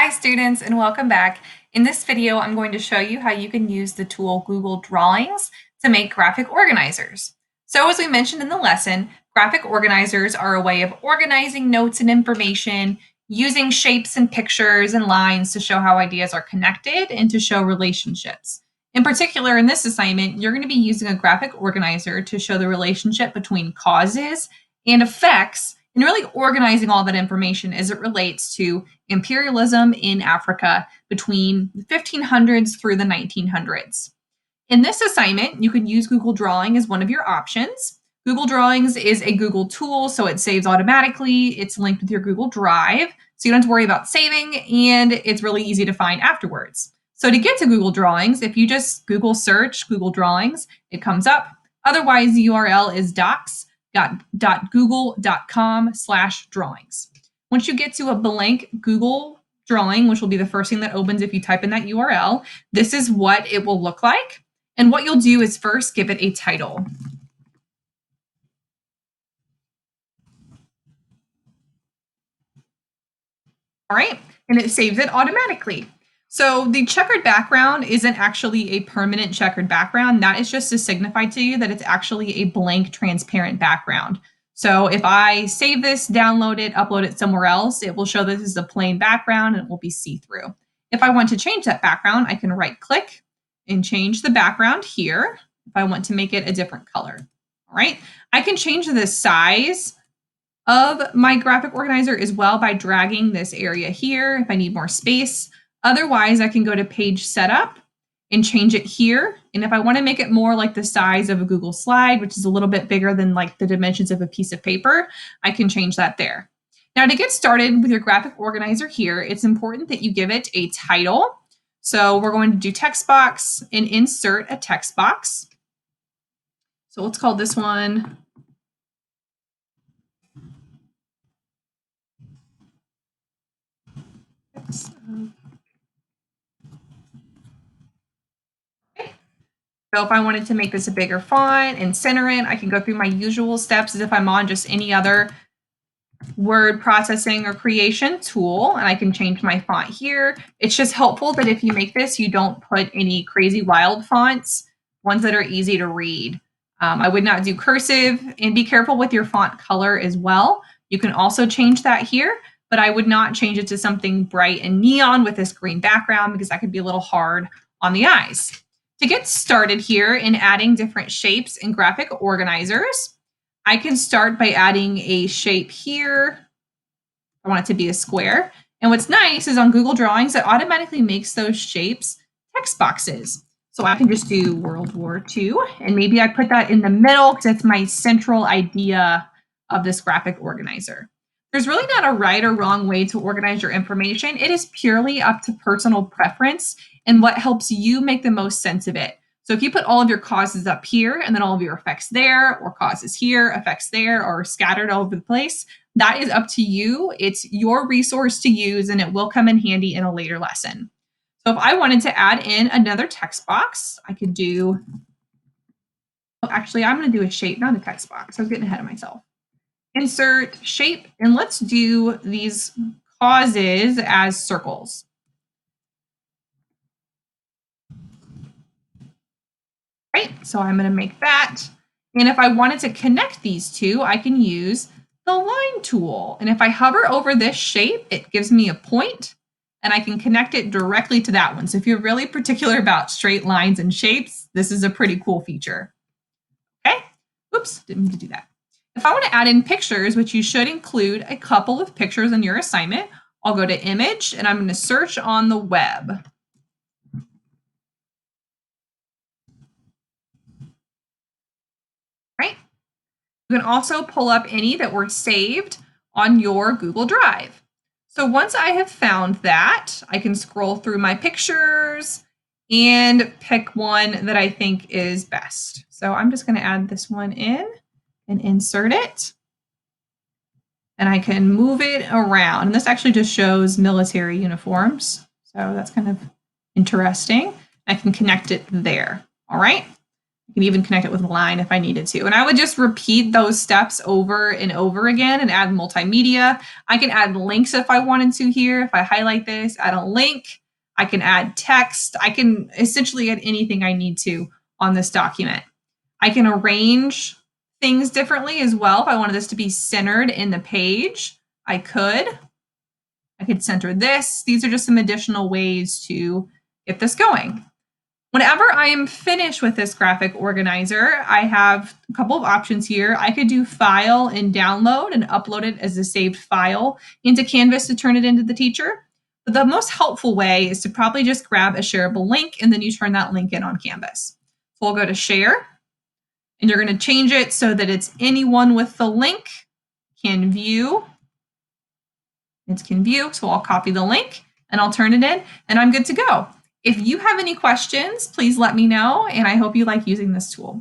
Hi students and welcome back. In this video, I'm going to show you how you can use the tool Google Drawings to make graphic organizers. So as we mentioned in the lesson, graphic organizers are a way of organizing notes and information using shapes and pictures and lines to show how ideas are connected and to show relationships. In particular, in this assignment, you're going to be using a graphic organizer to show the relationship between causes and effects and really organizing all that information as it relates to imperialism in Africa between the 1500s through the 1900s. In this assignment, you can use Google Drawing as one of your options. Google Drawings is a Google tool, so it saves automatically. It's linked with your Google Drive, so you don't have to worry about saving, and it's really easy to find afterwards. So to get to Google Drawings, if you just Google search Google Drawings, it comes up. Otherwise, the URL is docs.google.com/drawings. Once you get to a blank Google drawing, which will be the first thing that opens if you type in that URL, this is what it will look like. And what you'll do is first give it a title. All right, and it saves it automatically. So the checkered background isn't actually a permanent checkered background. That is just to signify to you that it's actually a blank transparent background. So if I save this, download it, upload it somewhere else, it will show this is a plain background and it will be see-through. If I want to change that background, I can right click and change the background here if I want to make it a different color. All right, I can change the size of my graphic organizer as well by dragging this area here if I need more space. Otherwise, I can go to page setup and change it here. And if I want to make it more like the size of a Google slide, which is a little bit bigger than like the dimensions of a piece of paper, I can change that there. Now to get started with your graphic organizer here, it's important that you give it a title. So we're going to do text box and insert a text box. So let's call this one So if I wanted to make this a bigger font and center it, I can go through my usual steps as if I'm on just any other word processing or creation tool, and I can change my font here. It's just helpful that if you make this, you don't put any crazy wild fonts, ones that are easy to read. I would not do cursive, and be careful with your font color as well. You can also change that here, but I would not change it to something bright and neon with this green background because that could be a little hard on the eyes. To get started here in adding different shapes and graphic organizers, I can start by adding a shape here. I want it to be a square. And what's nice is on Google Drawings, it automatically makes those shapes text boxes. So I can just do World War II, and maybe I put that in the middle because it's my central idea of this graphic organizer. There's really not a right or wrong way to organize your information. It is purely up to personal preference and what helps you make the most sense of it. So if you put all of your causes up here and then all of your effects there, or causes here, effects there, or scattered all over the place, that is up to you. It's your resource to use and it will come in handy in a later lesson. So if I wanted to add in another text box, I could do, well, actually, I'm going to do a shape, not a text box. I was getting ahead of myself. Insert shape, and let's do these causes as circles. Right, so I'm going to make that. And if I wanted to connect these two, I can use the line tool. And if I hover over this shape, it gives me a point and I can connect it directly to that one. So if you're really particular about straight lines and shapes, this is a pretty cool feature. Okay, oops, didn't mean to do that. If I want to add in pictures, which you should include a couple of pictures in your assignment, I'll go to image and I'm going to search on the web. Right? You can also pull up any that were saved on your Google Drive. So once I have found that, I can scroll through my pictures and pick one that I think is best. So I'm just going to add this one in and insert it. And I can move it around. And this actually just shows military uniforms. So that's kind of interesting. I can connect it there. All right. I can even connect it with Line if I needed to. And I would just repeat those steps over and over again and add multimedia. I can add links if I wanted to here. If I highlight this, add a link. I can add text. I can essentially add anything I need to on this document. I can arrange things differently as well. If I wanted this to be centered in the page, I could. I could center this. These are just some additional ways to get this going. Whenever I am finished with this graphic organizer, I have a couple of options here. I could do file and download and upload it as a saved file into Canvas to turn it into the teacher. But the most helpful way is to probably just grab a shareable link and then you turn that link in on Canvas. So we'll go to share and you're going to change it so that it's anyone with the link can view. It can view. So I'll copy the link and I'll turn it in and I'm good to go. If you have any questions, please let me know, and I hope you like using this tool.